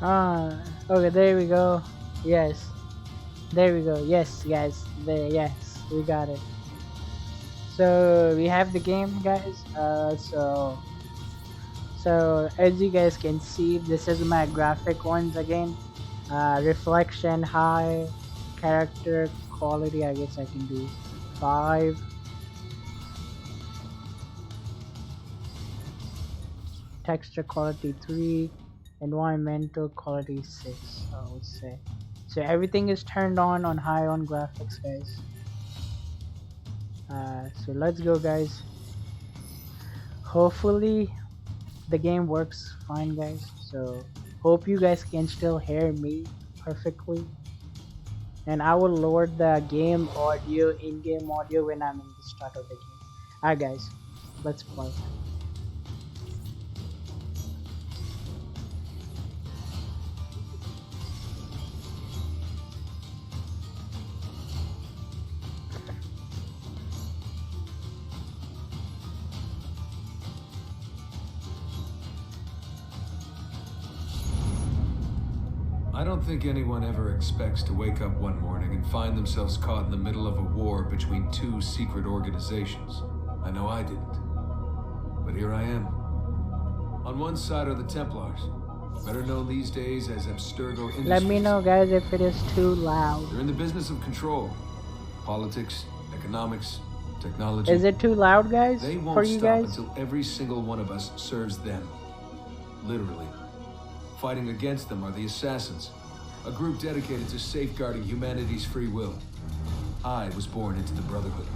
Okay, there we go. Yes, there we go. Yes, guys, there. Yes, we got it. So we have the game, guys. So as you guys can see, this is my graphic ones again. Reflection high, character quality. I guess I can do 5. Texture quality 3, environmental quality 6, I would say. So everything is turned on high on graphics, guys. So let's go, guys. Hopefully the game works fine, guys. So hope you guys can still hear me perfectly. And I will lower the game audio, in-game audio when I'm in the start of the game. Alright, guys, let's play. I don't think anyone ever expects to wake up one morning and find themselves caught in the middle of a war between two secret organizations. I know I didn't. But here I am. On one side are the Templars, better known these days as Abstergo Industries. Let me know, guys, if it is too loud. They're in the business of control. Politics, economics, technology. Is it too loud, guys, They won't for you stop guys? until every single one of us serves them. Literally. Fighting against them are the Assassins, a group dedicated to safeguarding humanity's free will. I was born into the Brotherhood.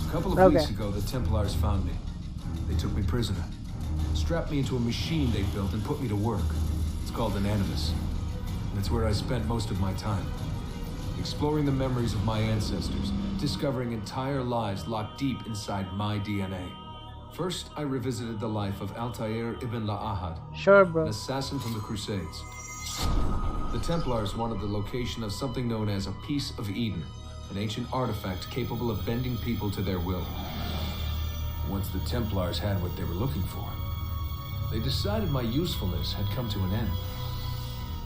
A couple of weeks ago, the Templars found me. They took me prisoner, strapped me into a machine they built and put me to work. It's called an Animus, and it's where I spent most of my time. Exploring the memories of my ancestors, discovering entire lives locked deep inside my DNA. First, I revisited the life of Altair ibn La'ahad, Sure, bro. an assassin from the Crusades. The Templars wanted the location of something known as a Piece of Eden, an ancient artifact capable of bending people to their will. Once the Templars had what they were looking for, they decided my usefulness had come to an end.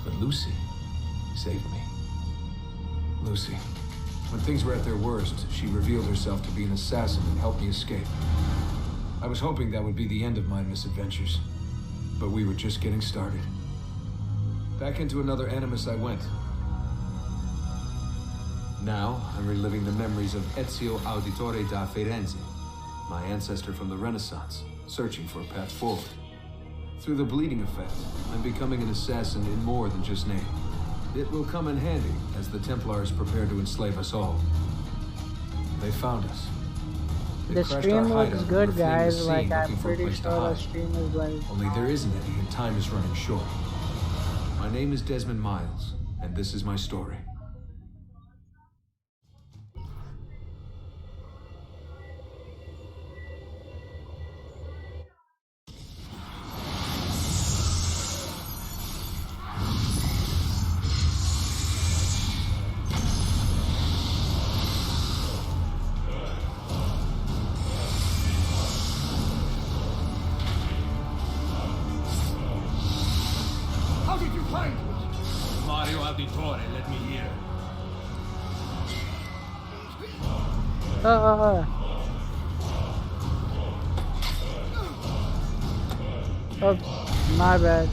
But Lucy saved me. Lucy. When things were at their worst, she revealed herself to be an assassin and helped me escape. I was hoping that would be the end of my misadventures, but we were just getting started. Back into another Animus I went. Now, I'm reliving the memories of Ezio Auditore da Firenze, my ancestor from the Renaissance, searching for a path forward. Through the bleeding effect, I'm becoming an assassin in more than just name. It will come in handy as the Templars prepare to enslave us all. They found us. The stream looks good, guys. Like, I'm pretty sure the stream is like... Only there isn't any, and time is running short. My name is Desmond Miles, and this is my story. How did you find me? Mario Auditore let me here. Oops, my bad.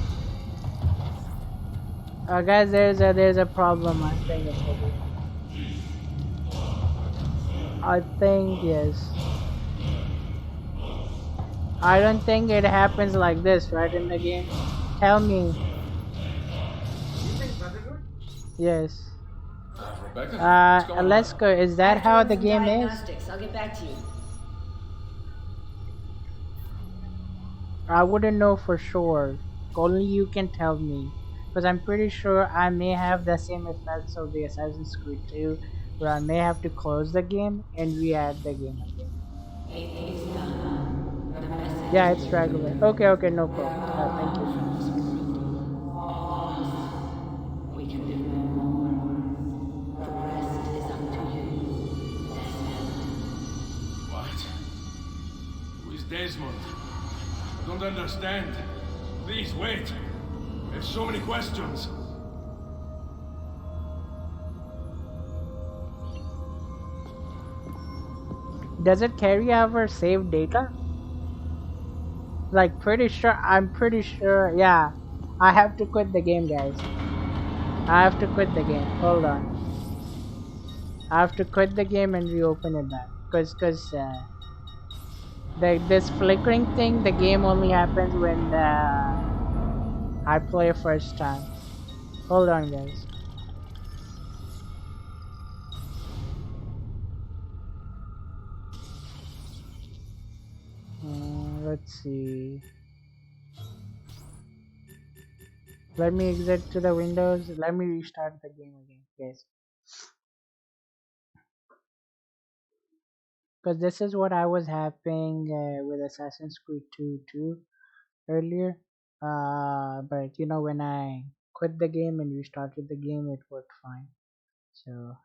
Guys, there's a problem. I think yes. I don't think it happens like this, right, in the game. Tell me. Yes. Rebecca? Alaska, is that how the game is? I'll get back to you. I wouldn't know for sure. Only you can tell me. Because I'm pretty sure I may have the same effects of the Assassin's Creed 2, where I may have to close the game and re-add the game again. Yeah, it's regular. Okay, no problem. Thank you. We can do no more. The rest is up to you, Desmond. What? Who is Desmond? I don't understand. Please wait. There's so many questions. Does it carry our saved data? Like, I'm pretty sure, yeah. I have to quit the game, guys. I have to quit the game. Hold on. I have to quit the game and reopen it back. This flickering thing, the game only happens when I play first time. Hold on, guys. Let's see. Let me exit to the windows. Let me restart the game again, guys. Because this is what I was happening with Assassin's Creed 2 too earlier. But you know, when I quit the game and restarted the game, it worked fine. So,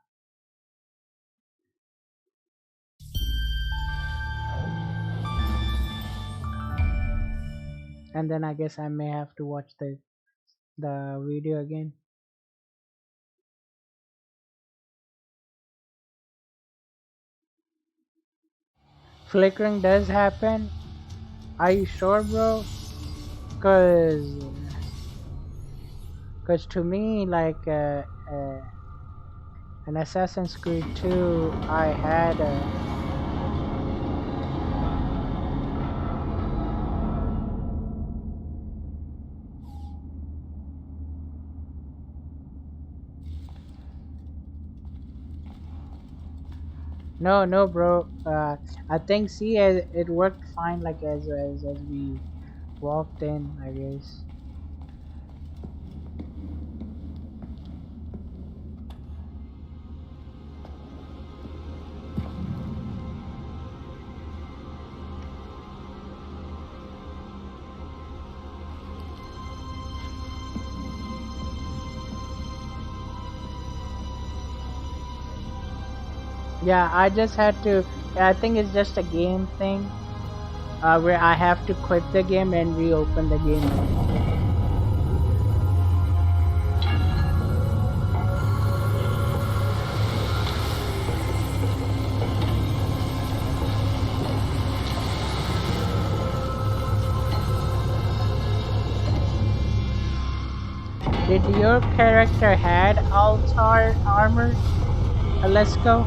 and then I guess I may have to watch the video again. Flickering does happen. Are you sure, bro? Cause to me, like an Assassin's Creed 2, I had no, bro. I think see, it worked fine. Like as we walked in, I guess. Yeah, I just had to. I think it's just a game thing. Where I have to quit the game and reopen the game. Did your character had altar armor? Let's go.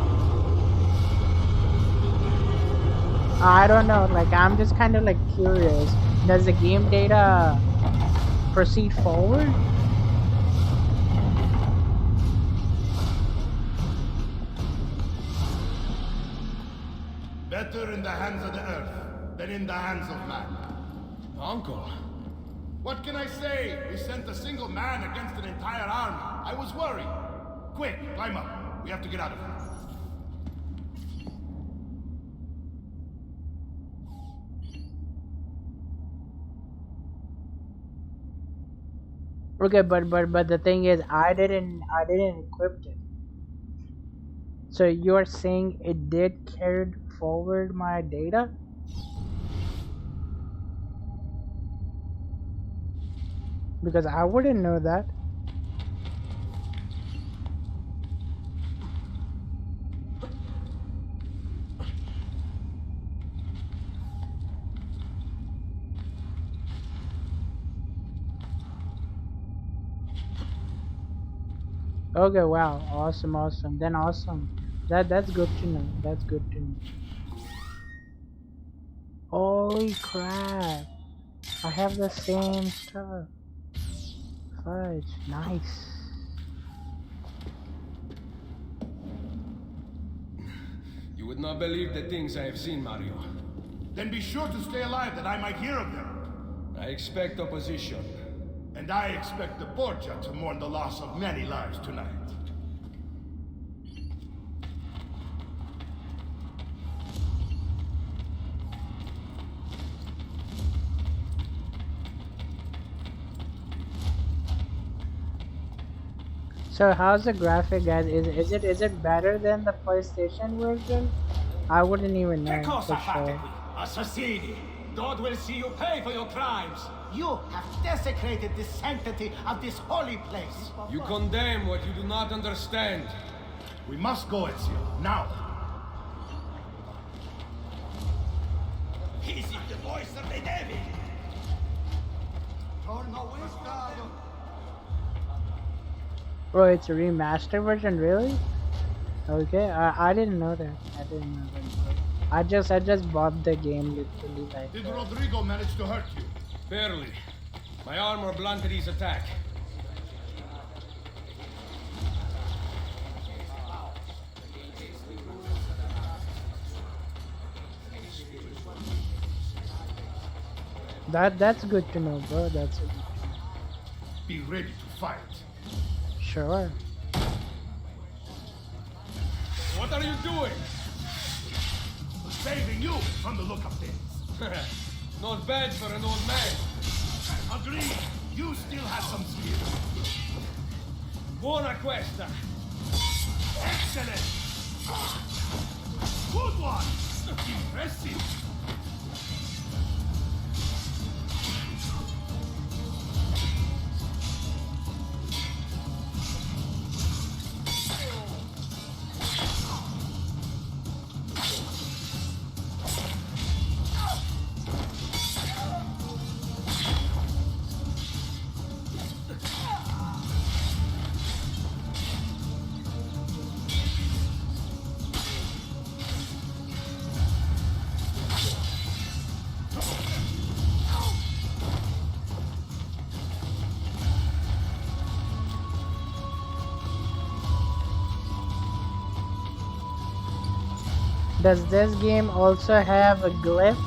I don't know. Like I'm just kind of like curious. Does the game data proceed forward? Better in the hands of the earth than in the hands of man. Uncle. What can I say? We sent a single man against an entire army. I was worried. Quick, climb up. We have to get out of here. Okay, but the thing is, I didn't equip it. So you're saying it did carry forward my data? Because I wouldn't know that. Okay, wow, awesome. Then awesome. That's good to know. That's good to know. Holy crap! I have the same stuff. Fudge, nice. You would not believe the things I have seen, Mario. Then be sure to stay alive that I might hear of them. I expect opposition. And I expect the Borgia to mourn the loss of many lives tonight. So how's the graphic, guys? Is it better than the PlayStation version? I wouldn't even Che know cosa for fate sure. qui? Assassini! God will see you pay for your crimes. You have desecrated the sanctity of this holy place. You condemn what you do not understand. We must go, Ezio. Now. Is it the voice of the devil? Bro, it's a remastered version, really? Okay, I didn't know that. I didn't know that. I just bought the game literally like. Did Rodrigo manage to hurt you? Barely. My armor blunted his attack. That's good to know, bro. That's good to know. Be ready to fight. Sure. What are you doing? Saving you from the look of things. Not bad for an old man. Agreed. You still have some skill. Buona questa. Excellent. Good one. Impressive. Does this game also have glyphs?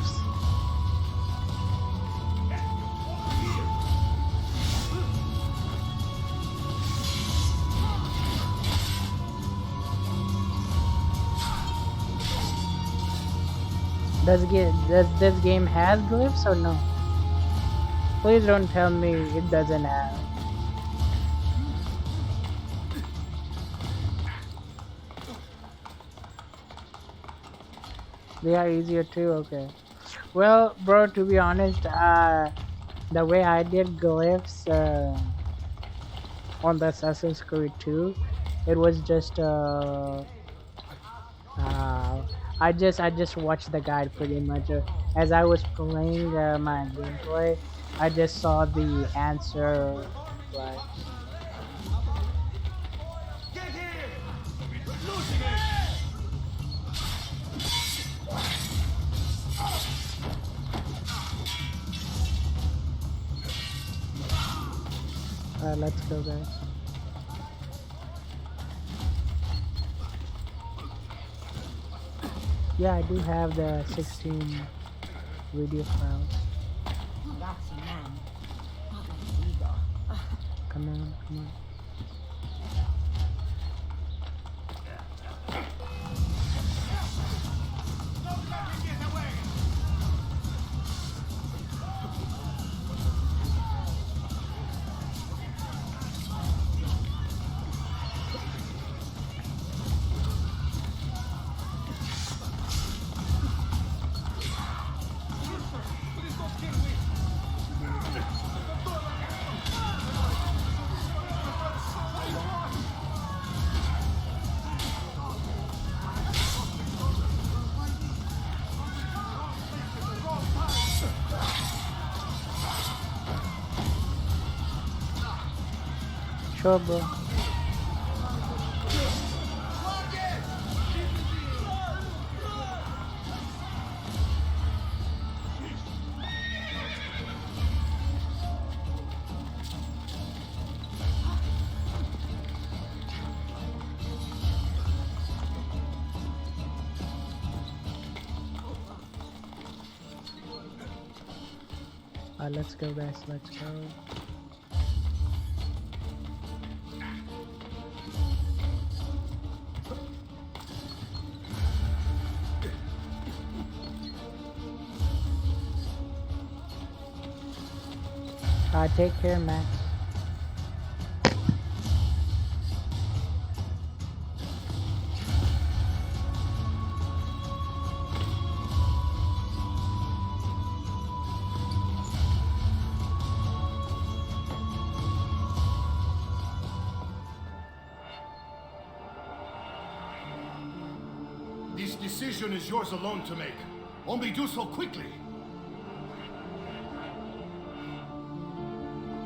Does this game has glyphs or no? Please don't tell me it doesn't have. They are easier too, okay. Well, bro, to be honest, the way I did glyphs on the Assassin's Creed 2, it was just I just watched the guide pretty much. As I was playing my gameplay, I just saw the answer, like. Get here! We're losing it! Let's go, guys. Yeah, I do have the 16 video files. That's a man. Not like Vigo. Come on, come on. Sure, bro. Let's go, guys. Let's go. Take care, Max. This decision is yours alone to make. Only do so quickly.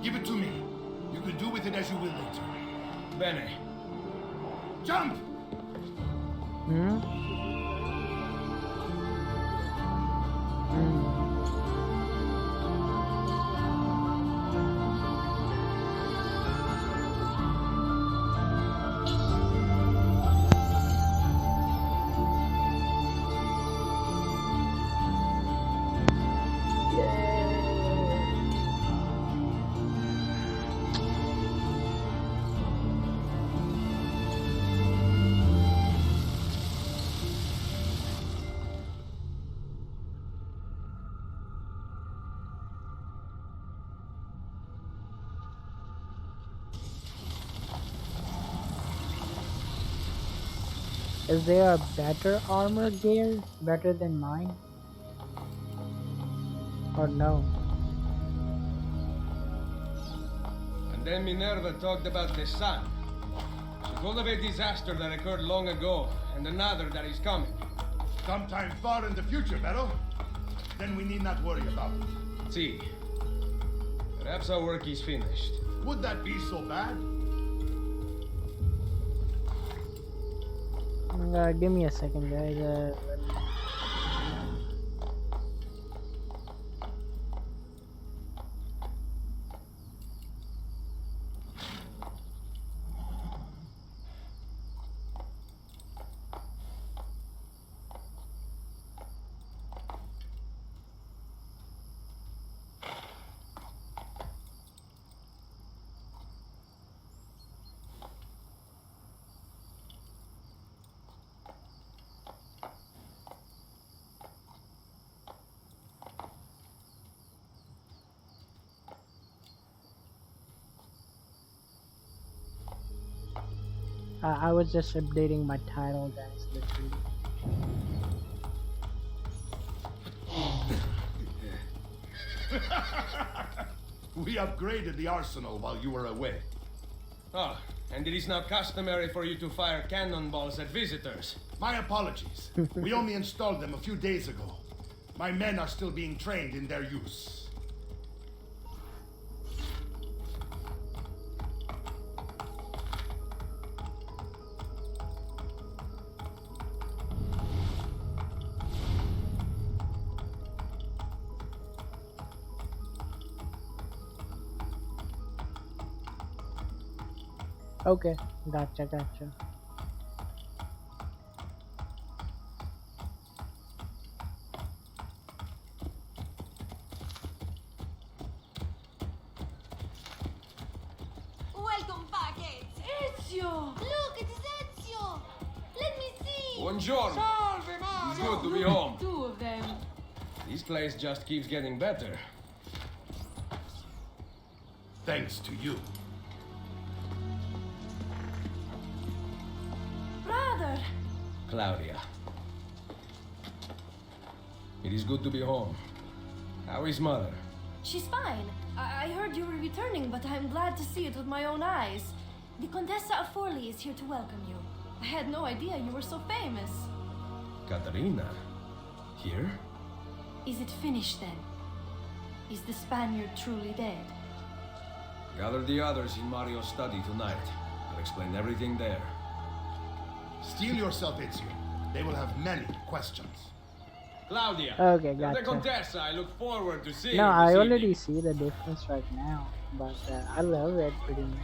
Give it to me. You can do with it as you will later. Bene. Jump! Hmm? Hmm. Is there a better armor gear? Better than mine? Or no? And then Minerva talked about the sun. She told of a disaster that occurred long ago, and another that is coming. Sometime far in the future, Vero. Then we need not worry about it. See. Perhaps our work is finished. Would that be so bad? Give me a second, guys. I was just updating my title, guys. Literally. We upgraded the arsenal while you were away. Ah, and it is now customary for you to fire cannonballs at visitors. My apologies. We only installed them a few days ago. My men are still being trained in their use. Okay, gotcha. Welcome back, Ezio! Look, it is Ezio! Let me see! Buongiorno. Salve, Mario! It's good to be home. Two of them. This place just keeps getting better. Thanks to you. Brother! Claudia. It is good to be home. How is mother? She's fine. I heard you were returning, but I'm glad to see it with my own eyes. The Contessa of Forlì is here to welcome you. I had no idea you were so famous. Caterina? Here? Is it finished then? Is the Spaniard truly dead? Gather the others in Mario's study tonight. I'll explain everything there. Steel yourself, Ezio. They will have many questions. Claudia! Okay, you're gotcha. the Contessa. I look forward to seeing No, you I this already evening. see the difference right now, but I love it pretty much.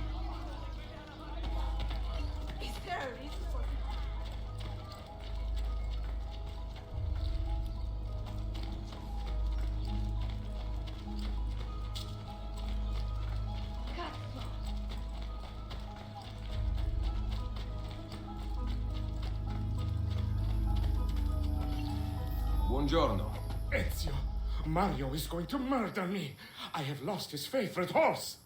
Buongiorno. Ezio, Mario is going to murder me. I have lost his favorite horse.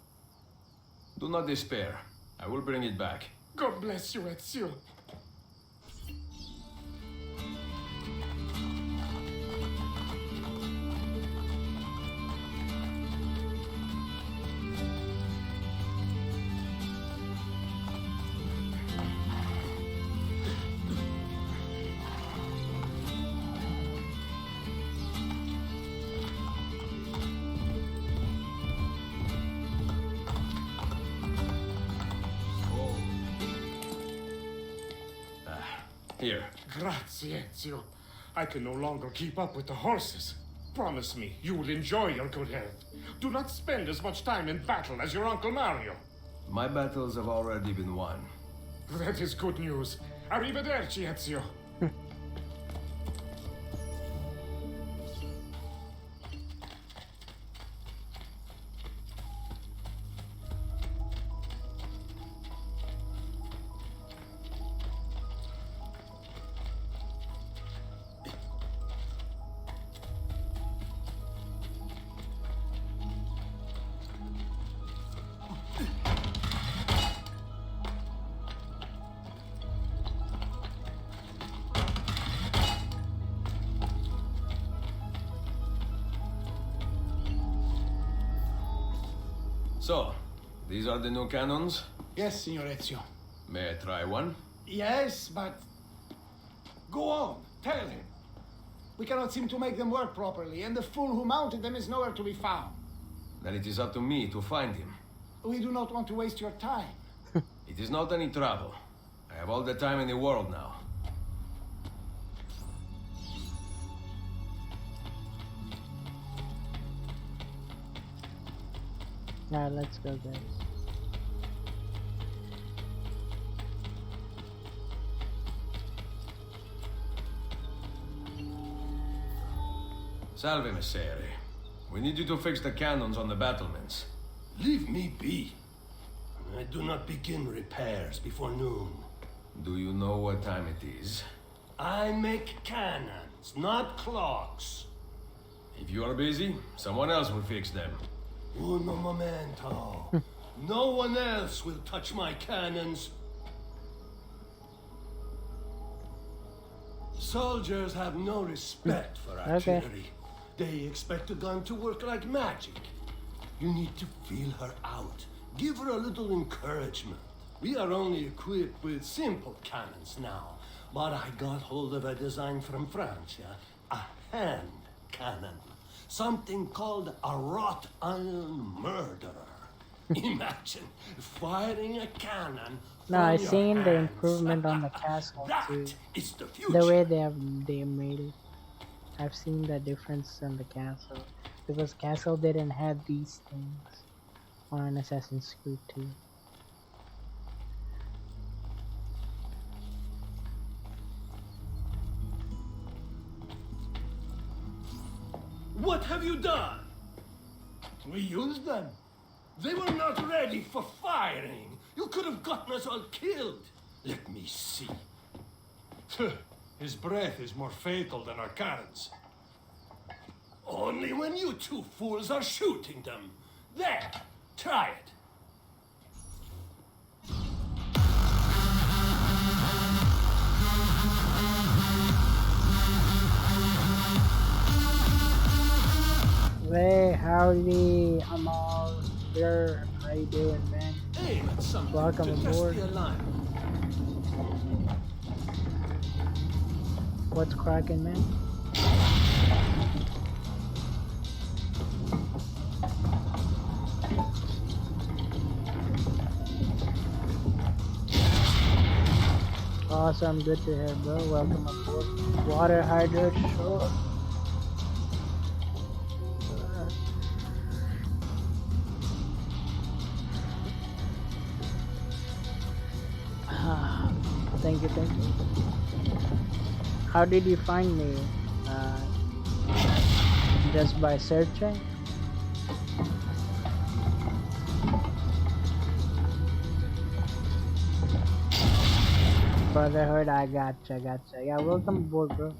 Do not despair. I will bring it back. God bless you, Ezio. Here. Grazie, Ezio. I can no longer keep up with the horses. Promise me you will enjoy your good health. Do not spend as much time in battle as your Uncle Mario. My battles have already been won. That is good news. Arrivederci, Ezio. So, these are the new cannons? Yes, Signor Ezio. May I try one? Yes, but... Go on, tell him. We cannot seem to make them work properly, and the fool who mounted them is nowhere to be found. Then it is up to me to find him. We do not want to waste your time. It is not any trouble. I have all the time in the world now. Alright, let's go, guys. Salve, Messere. We need you to fix the cannons on the battlements. Leave me be. I do not begin repairs before noon. Do you know what time it is? I make cannons, not clocks. If you are busy, someone else will fix them. Uno momento. No one else will touch my cannons. Soldiers have no respect for artillery. They expect a gun to work like magic. You need to feel her out. Give her a little encouragement. We are only equipped with simple cannons now, but I got hold of a design from France, a hand cannon. Something called a wrought iron murderer. Imagine firing a cannon. No, I've from your seen the hands. improvement on the castle That too. is the future. The way they made it. I've seen the difference in the castle. Because castle didn't have these things on Assassin's Creed 2. What have you done? We used them. They were not ready for firing. You could have gotten us all killed. Let me see. His breath is more fatal than our cannons. Only when you two fools are shooting them. There, try it. Hey, howdy, I'm all here. How you doing, man? Aim at something Welcome to test aboard. the alignment. What's cracking, man? Awesome, good to hear, bro. Welcome aboard. Water hydrate, sure. Thank you, thank you. How did you find me? Just by searching? Brotherhood, I gotcha. Yeah, welcome aboard, bro.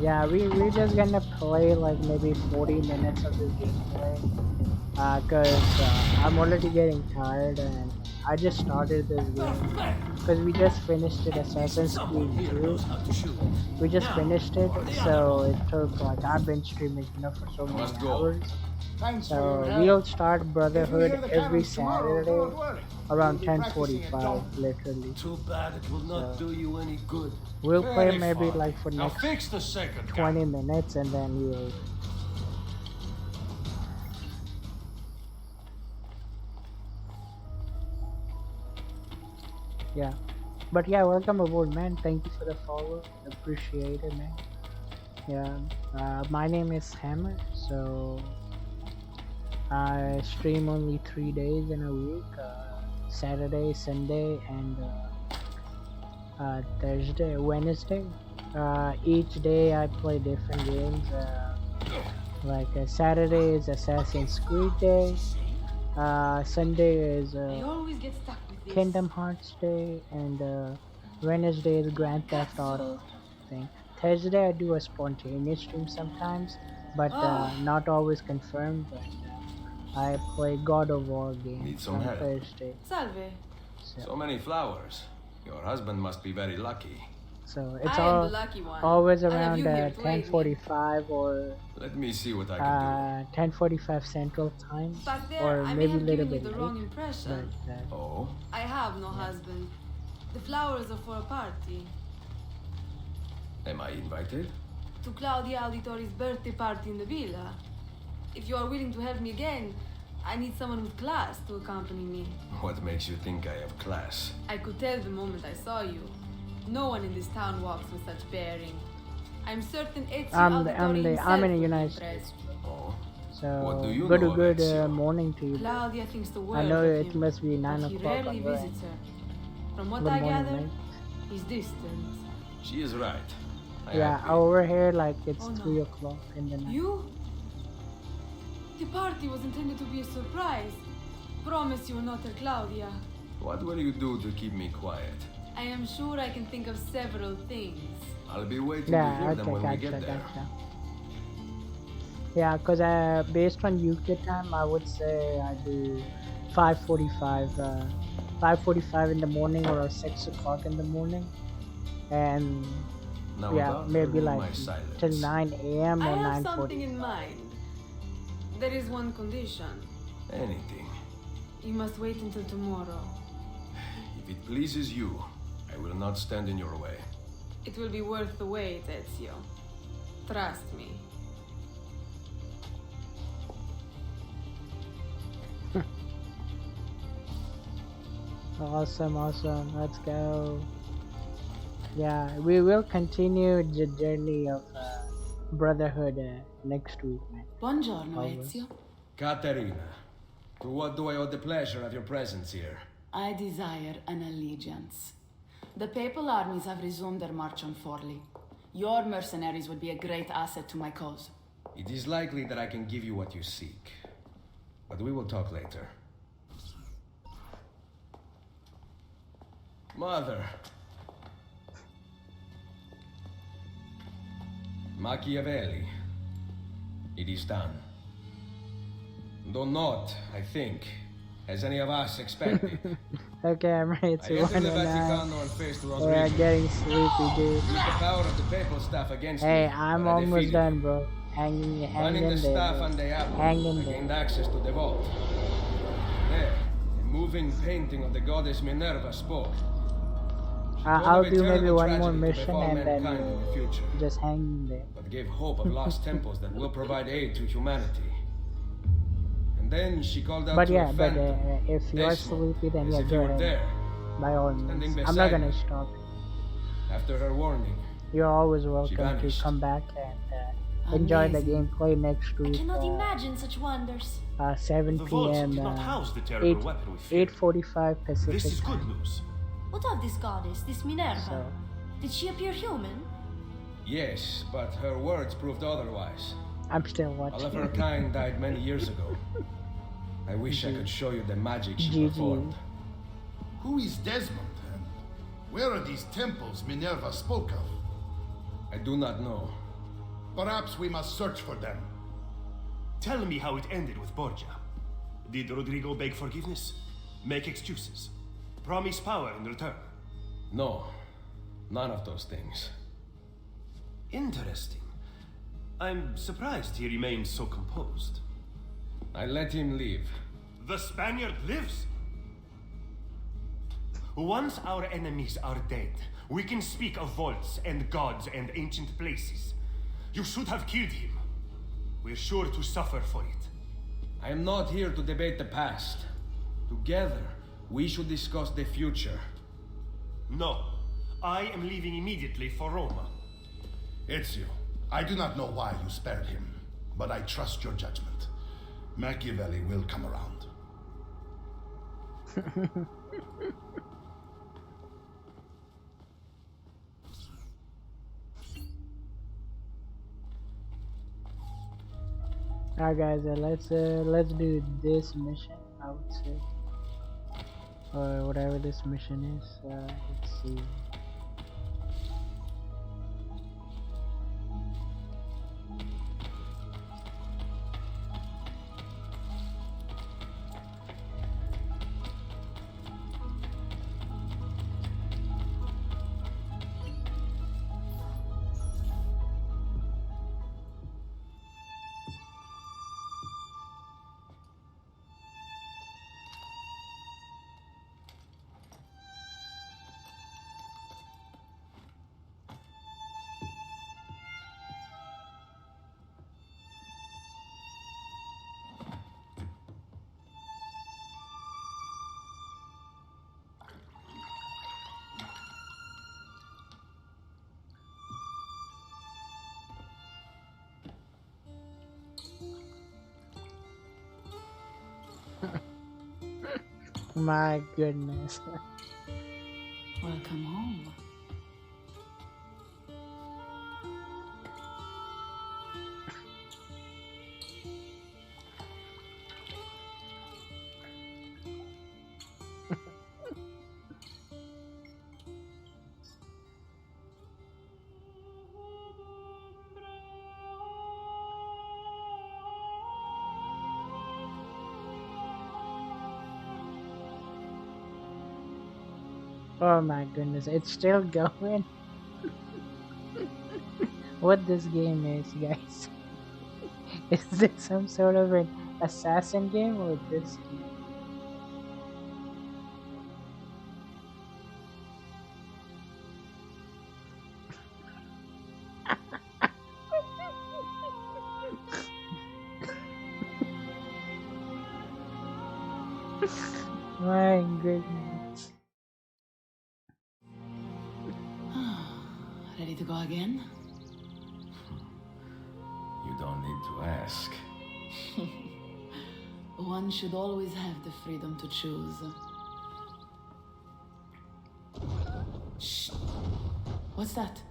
Yeah, we're just gonna play like maybe 40 minutes of this gameplay. Cause I'm already getting tired and I just started this game. Because we just finished it, Assassin's Creed 2. We just finished it, so it took like, I've been streaming for so many hours. So we'll start Brotherhood every Saturday around 10:45, literally. Too bad it will not do you any good. We'll play Very maybe fine. like for Now next fix the second 20 minutes and then we'll... Yeah. But yeah, welcome aboard, man. Thank you for the follow. Appreciate it, man. Yeah, my name is Hammer. So I stream only 3 days in a week: Saturday, Sunday, and Thursday, Wednesday. Each day I play different games. Like Saturday is Assassin's Creed Day. Sunday is I always get stuck with this. Kingdom Hearts Day, and Wednesday is Grand Theft Auto thing. Thursday I do a spontaneous stream sometimes, but not always confirmed. But I play God of War games Need some on help? Thursday. Salve. So many flowers. Your husband must be very lucky. So it's I am all the lucky one. always I have around you here to aid me. 10:45 or Let me see what I can 10:45 Central Time, Back there, or I may maybe a have little given you bit the late. wrong impression. But do. Oh? I have no husband. The flowers are for a party. Am I invited? To Claudia Auditori's birthday party in the villa. If you are willing to help me again, I need someone with class to accompany me. What makes you think I have class? I could tell the moment I saw you. No one in this town walks with such bearing. I'm certain Ezio Auditori himself I'm in the would be United impressed. States. Oh? So What do you good know of good Ezio? morning to you. Claudia thinks the I world know of it him, must be 9 but he o'clock rarely on your end. visits her. From what Good I morning, gather, mate. he's distant. She is right. I Yeah, agree. over here like it's Oh, no. 3 o'clock in the night. You? The party was intended to be a surprise. Promise you will not tell Claudia. What will you do to keep me quiet? I am sure I can think of several things. I'll be waiting to Yeah, hear them okay, when we gotcha, get there. gotcha. Yeah, cause based on UK time, I would say I do 5:45, 5:45 in the morning or 6 o'clock in the morning, and Now yeah, about maybe earning like my silence. till 9 a.m. I or have 9:40. something in mind. There is one condition. Anything. You must wait until tomorrow. If it pleases you, I will not stand in your way. It will be worth the wait, Ezio. Trust me. Awesome, awesome. Let's go. Yeah, we will continue the journey of Brotherhood next week, man. Buongiorno, Always. Ezio. Caterina, to what do I owe the pleasure of your presence here? I desire an allegiance. The papal armies have resumed their march on Forli. Your mercenaries would be a great asset to my cause. It is likely that I can give you what you seek. But we will talk later. Mother. Machiavelli. It is done. Though not, I think, as any of us expected. Okay, I'm ready I to entered the 1 Vaticano and faced We're Rodrigo. getting sleepy, dude. Used the power of the papal staff against me. Hey, I'm but I almost defeated done, him. bro. Hang Running the in staff there, on bro. the apple, Hang in I there. gained access to the vault. There, a moving painting of the goddess Minerva spoke. She told I'll of a do maybe terrible one more tragedy to mission befall and then mankind in the future, just hang in there. but gave hope of lost temples that will provide aid to humanity. And then she called out But to yeah, her but phantom, if you're Desmond, sleepy, then as yeah, if go you were ahead. there. By all standing means. I'm beside not gonna me. stop you. After her warning, You're always welcome to vanished. come back and enjoy the Amazing. gameplay next I week. cannot imagine such wonders. 7 The vault p.m. did not house the terrible 8, weapon we feared. 8:45 Pacific This is good time. news. What of this goddess, this Minerva? So, Did she appear human? yes, but her words proved otherwise. I'm still All of watching. her kind died many years ago. I wish I could show you the magic she GG. performed. Who is Desmond, and where are these temples Minerva spoke of? I do not know. Perhaps we must search for them. Tell me how it ended with Borgia. Did Rodrigo beg forgiveness? Make excuses? Promise power in return? No, none of those things. Interesting. I'm surprised he remained so composed. I let him leave. The Spaniard lives! Once our enemies are dead, we can speak of vaults and gods and ancient places. You should have killed him. We're sure to suffer for it. I am not here to debate the past. Together, we should discuss the future. No. I am leaving immediately for Roma. Ezio, I do not know why you spared him, but I trust your judgment. Machiavelli will come around. Alright guys, let's do this mission, I would say. Or whatever this mission is. Let's see. My goodness. Welcome home. Oh my goodness, it's still going. What this game is, guys. Is this some sort of an assassin game or this game? My goodness. Ready to go again? You don't need to ask. One should always have the freedom to choose. Shh. What's that?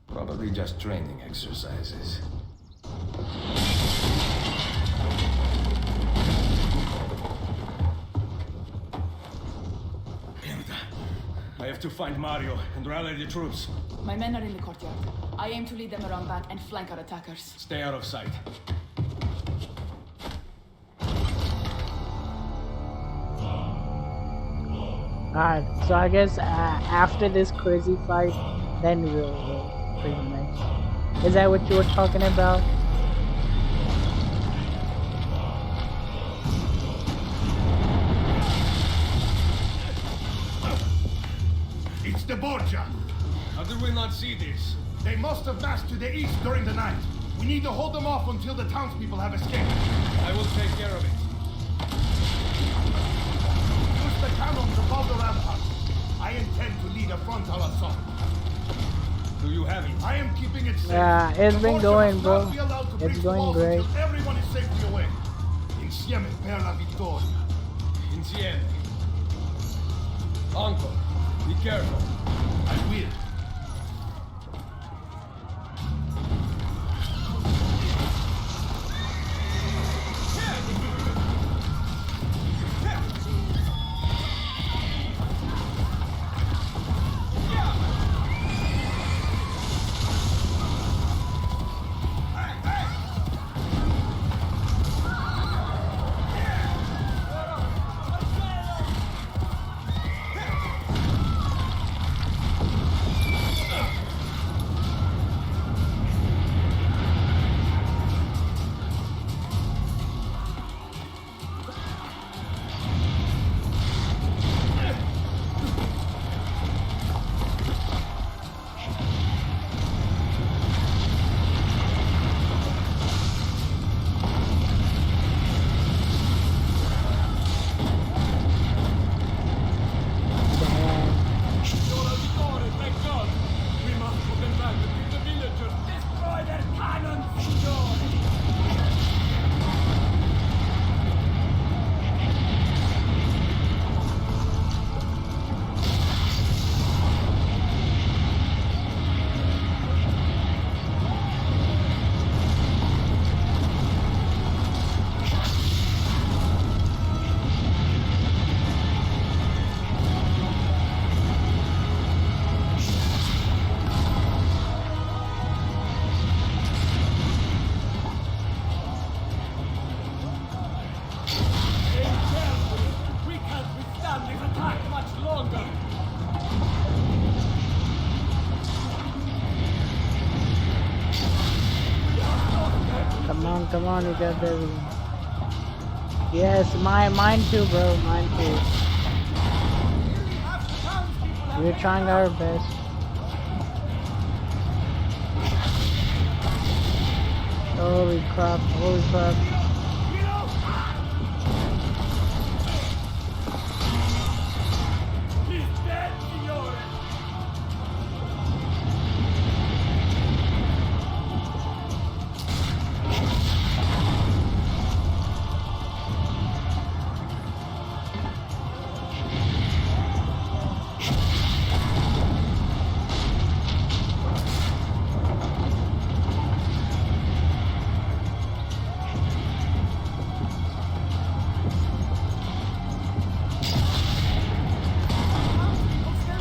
Probably just training exercises. I have to find Mario and rally the troops. My men are in the courtyard. I aim to lead them around back and flank our attackers. Stay out of sight. Alright, so I guess after this crazy fight, then we'll pretty much. Is that what you were talking about? It's the Borgia! How did we not see this? They must have massed to the east during the night. We need to hold them off until the townspeople have escaped. I will take care of it. Use the cannons above the rampart. I intend to lead a frontal assault. Do you have it? I am keeping it safe. Yeah, it's The been Borgia going, must bro. not be allowed to It's breach the going walls great. until everyone is safely away. Insieme per la vittoria. Insieme. Uncle, be careful. I will. come on, we got everything. Yes, mine too, bro, mine too. We're trying our best. Holy crap, holy crap.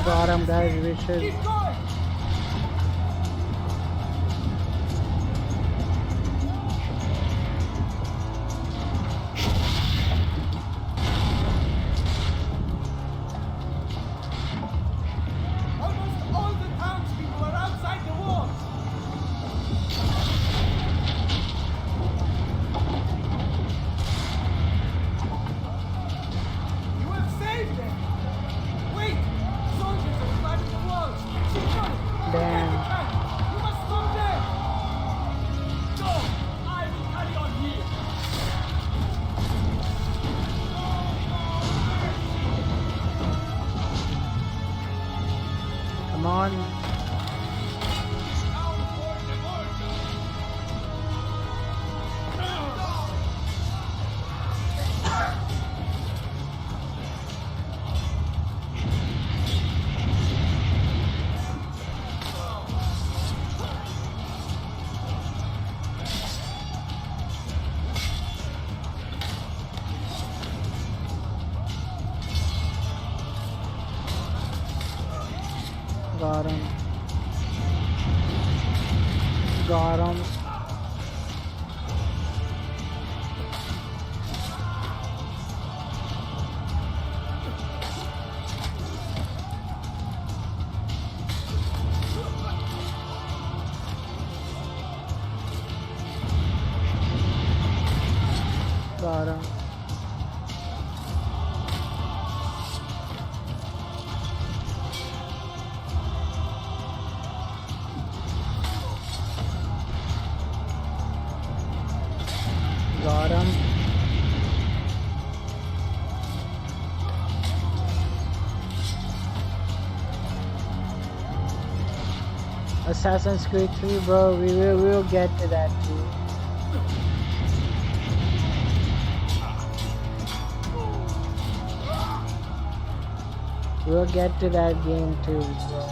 Got him, guys, Richard. Come on. Got him. Got him. Got him. Got him. Assassin's Creed 3, bro. We'll get to that too. We'll get to that game too, bro.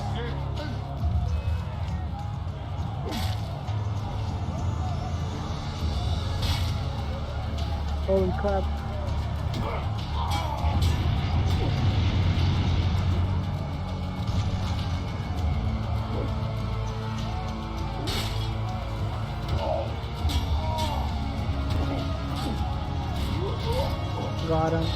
Holy crap. Got him.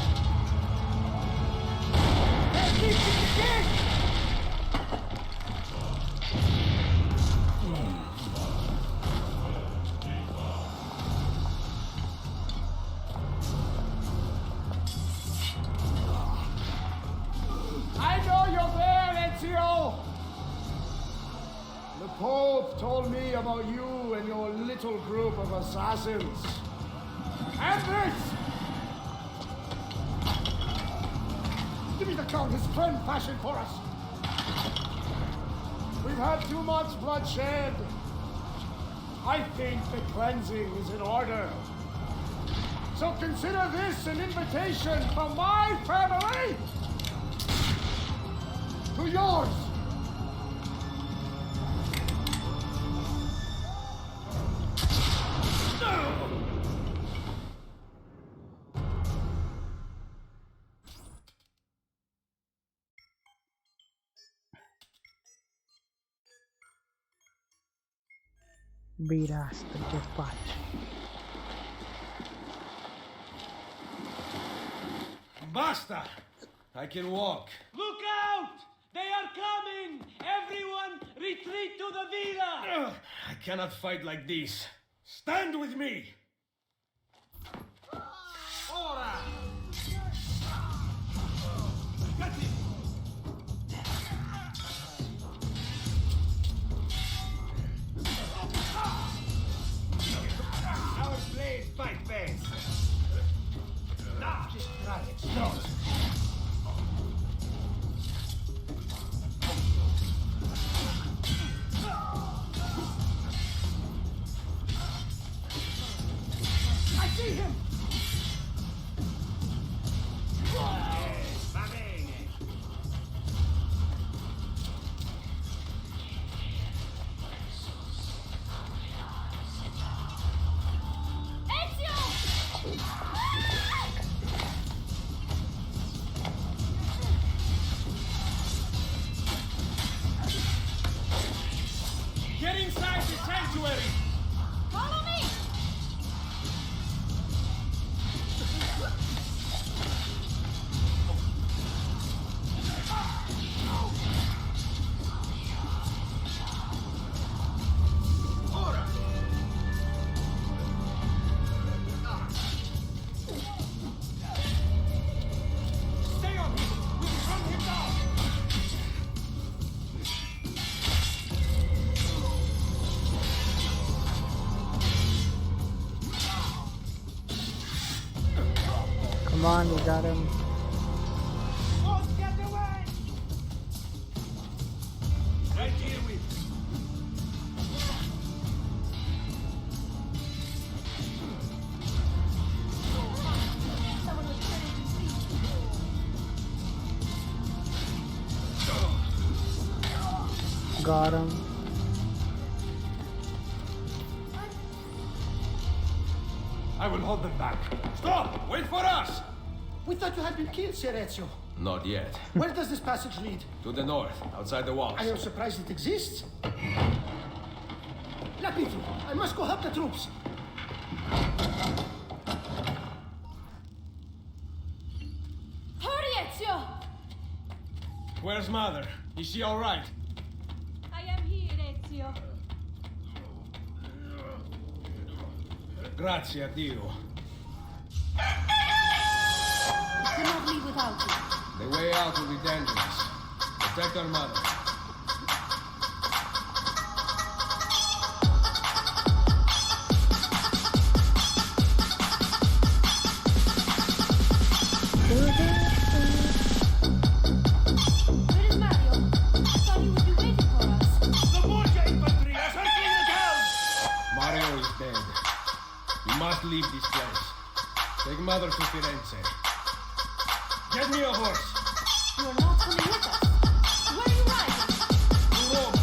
I know you're there, Ezio! The Pope told me about you and your little group of assassins. And this! Give me the count his friend fashioned for us. We've had too much bloodshed. I think the cleansing is in order. So consider this an invitation from my family to yours. Beat-ass the dispatch. Basta! I can walk. Look out! They are coming! Everyone retreat to the villa! I cannot fight like this. Stand with me! Ora! Get him! Our blades fight best. Nah, just try it. No. I see him! Va bene. Get inside the sanctuary! Follow me! Stay on him! We can run him down! Come on, we got him. Won't get away! Right here with Someone was trying to speak. Got him. I will hold them back. Stop! Wait for us! We thought you had been killed, Sir Ezio. Not yet. Where does this passage lead? To the north, outside the walls. I am surprised it exists. Lapiti, I must go help the troops. Hurry, Ezio! Where's Mother? Is she alright? I am here, Ezio. Grazie a Dio. I cannot leave without you. The way out will be dangerous. Protect our mother. Where is Mario? I thought he would be waiting for us. the Borgia infantry are circling the town! Mario is dead. We must leave this place. Take Mother to Firenze. Get me a horse. You are not coming with us. Where are you riding? To Rome.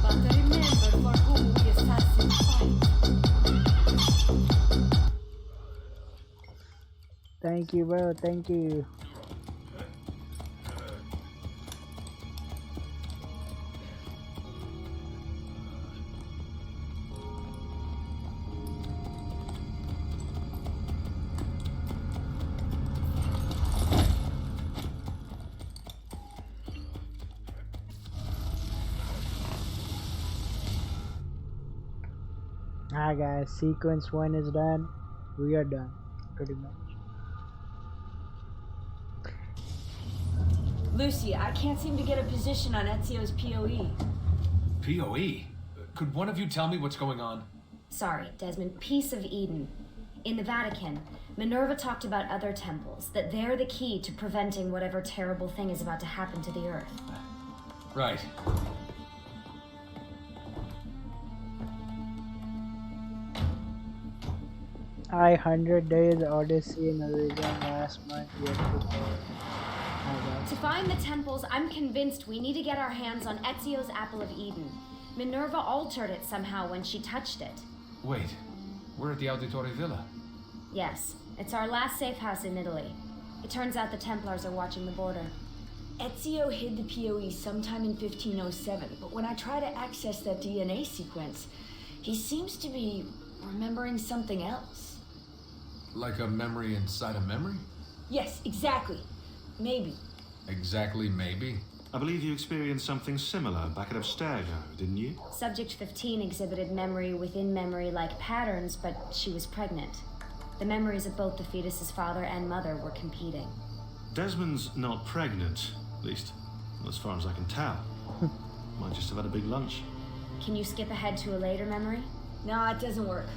But remember for whom we assassins fight. Thank you, bro. Thank you. Alright guys, sequence 1 is done. We are done, pretty much. Lucy, I can't seem to get a position on Ezio's POE. POE? Could one of you tell me what's going on? Sorry, Desmond. Peace of Eden. In the Vatican, Minerva talked about other temples, that they're the key to preventing whatever terrible thing is about to happen to the Earth. Right. I 100 Days Odyssey in Origin last month yet to play. To find the temples, I'm convinced we need to get our hands on Ezio's Apple of Eden. Minerva altered it somehow when she touched it. Wait, we're at the Auditore Villa. Yes, it's our last safe house in Italy. It turns out the Templars are watching the border. Ezio hid the POE sometime in 1507, but when I try to access that DNA sequence, he seems to be remembering something else. Like a memory inside a memory? Yes, exactly. Maybe. Exactly, maybe. I believe you experienced something similar back at Abstergo, didn't you? Subject 15 exhibited memory within memory-like patterns, but she was pregnant. The memories of both the fetus's father and mother were competing. Desmond's not pregnant, at least as far as I can tell. Might just have had a big lunch. Can you skip ahead to a later memory? No, it doesn't work.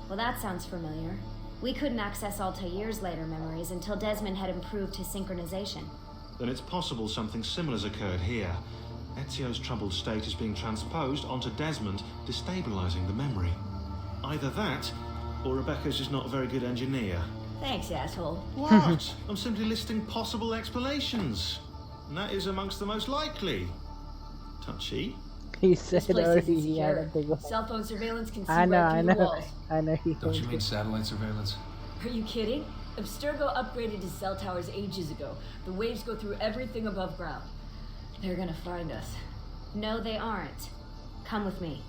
Well, that sounds familiar. We couldn't access Altair's later memories until Desmond had improved his synchronization. Then it's possible something similar's occurred here. Ezio's troubled state is being transposed onto Desmond, destabilizing the memory. Either that, or Rebecca's just not a very good engineer. Thanks, asshole. What? I'm simply listing possible explanations. And that is amongst the most likely. Touchy. He This said place already isn't he had a secure. big one. Cell phone surveillance can see I know, right I through the know. walls. I know he Don't you hates mean it. satellite surveillance? Are you kidding? Abstergo upgraded his cell towers ages ago. The waves go through everything above ground. They're gonna find us. No, they aren't. Come with me.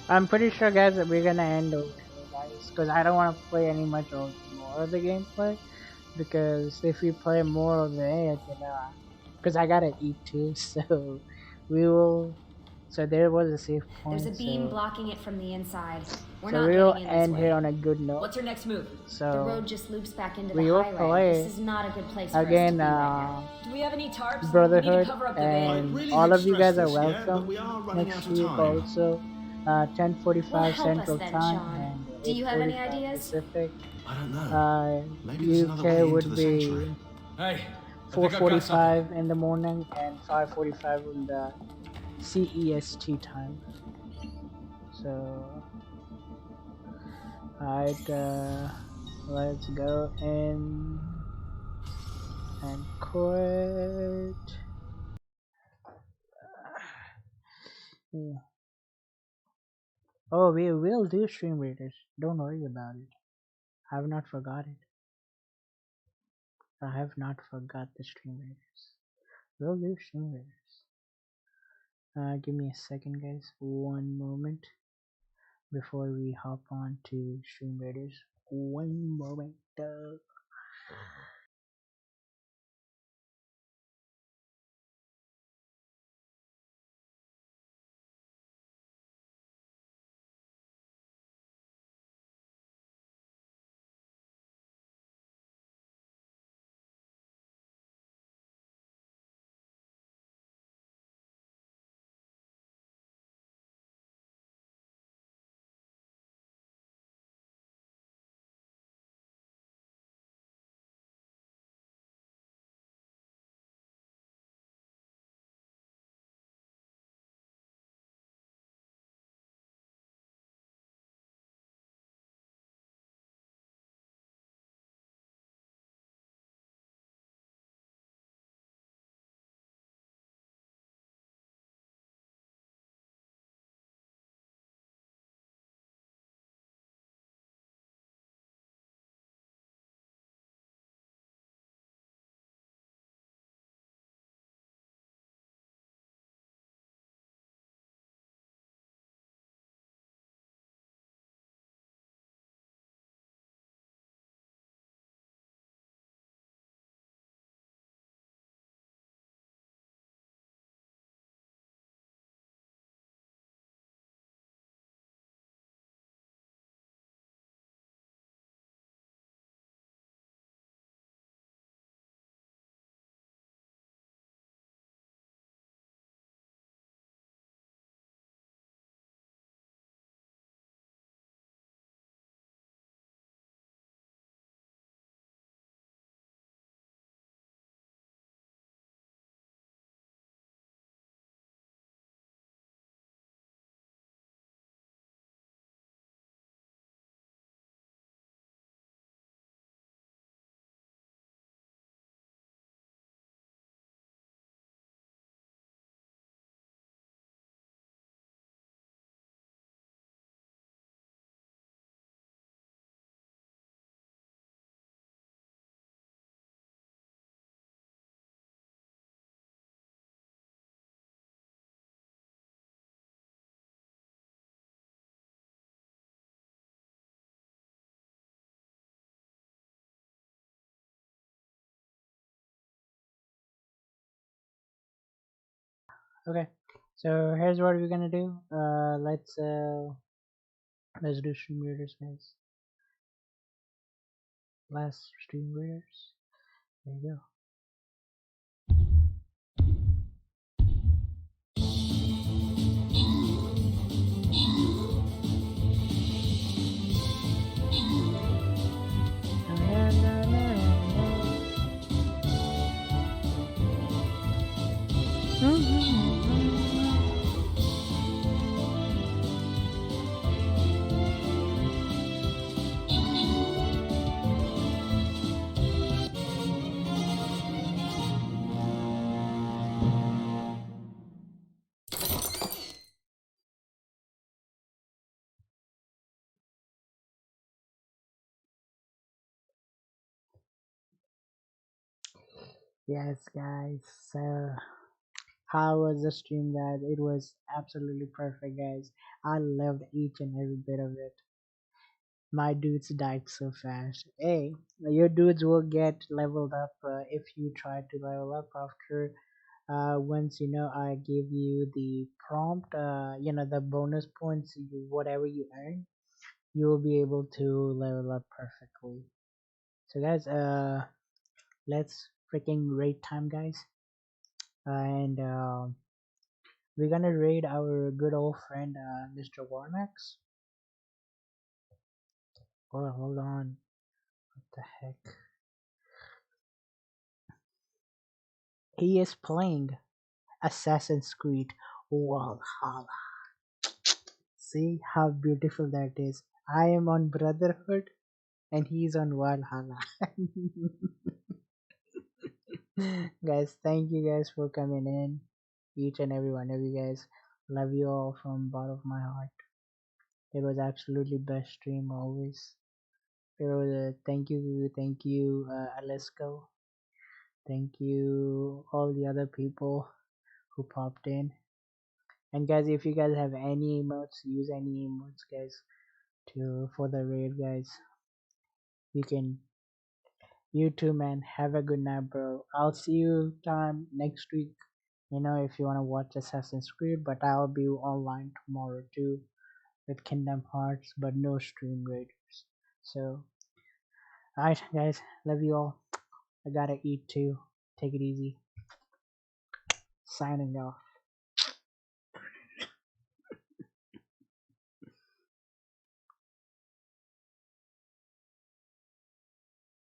I'm pretty sure, guys, that we're gonna end over here, guys, because I don't want to play any more of the gameplay. Because if we play more of it, because I gotta eat too, so we will. So there was a safe point. There's a beam so, blocking it from the inside. We're so not we will getting in this end way. here on a good note. What's your next move? So The road just loops back into we the will highway. play This is not a good place for again. us to be right now. Do we have any tarps? We need Brotherhood, to cover up the van. and really all hate of you to guys stress are this, yeah, but welcome we are running next out of week time. also. 10:45 Well, help Central us then, Time Sean. and Do you have any 8:45 ideas? Pacific. I don't know. Maybe there's another UK way into would the be sanctuary. Hey, 4:45 in the morning and 5:45 in the CEST time. So, alright, let's go in and quit. Yeah. Oh, we will do Stream Raiders. Don't worry about it. I have not forgot it. I have not forgot the Stream Raiders. We'll do Stream Raiders. Give me a second, guys. One moment before we hop on to Stream Raiders. One moment. Okay, so here's what we're gonna do. Let's do stream readers, guys. Last stream readers. There you go. Yes, guys. So, how was the stream, guys? It was absolutely perfect, guys. I loved each and every bit of it. My dudes died so fast. Hey, your dudes will get leveled up if you try to level up after once I give you the prompt, the bonus points, whatever you earn, you will be able to level up perfectly. So, guys, let's freaking raid time, guys. And we're gonna raid our good old friend, Mr. Warmax. Oh, hold on. What the heck? He is playing Assassin's Creed Valhalla. See how beautiful that is. I am on Brotherhood and he's on Valhalla. Guys, thank you guys for coming in. Each and every one of you guys. Love you all from bottom of my heart. It was absolutely best stream always. It was thank you, Alesko. Thank you all the other people who popped in. And guys, if you guys have any emotes, use any emotes, guys, to for the raid, guys. You can. You too, man. Have a good night, bro. I'll see you time next week. If you wanna watch Assassin's Creed, but I'll be online tomorrow too with Kingdom Hearts, but no stream raiders. So, alright, guys. Love you all. I gotta eat too. Take it easy. Signing off.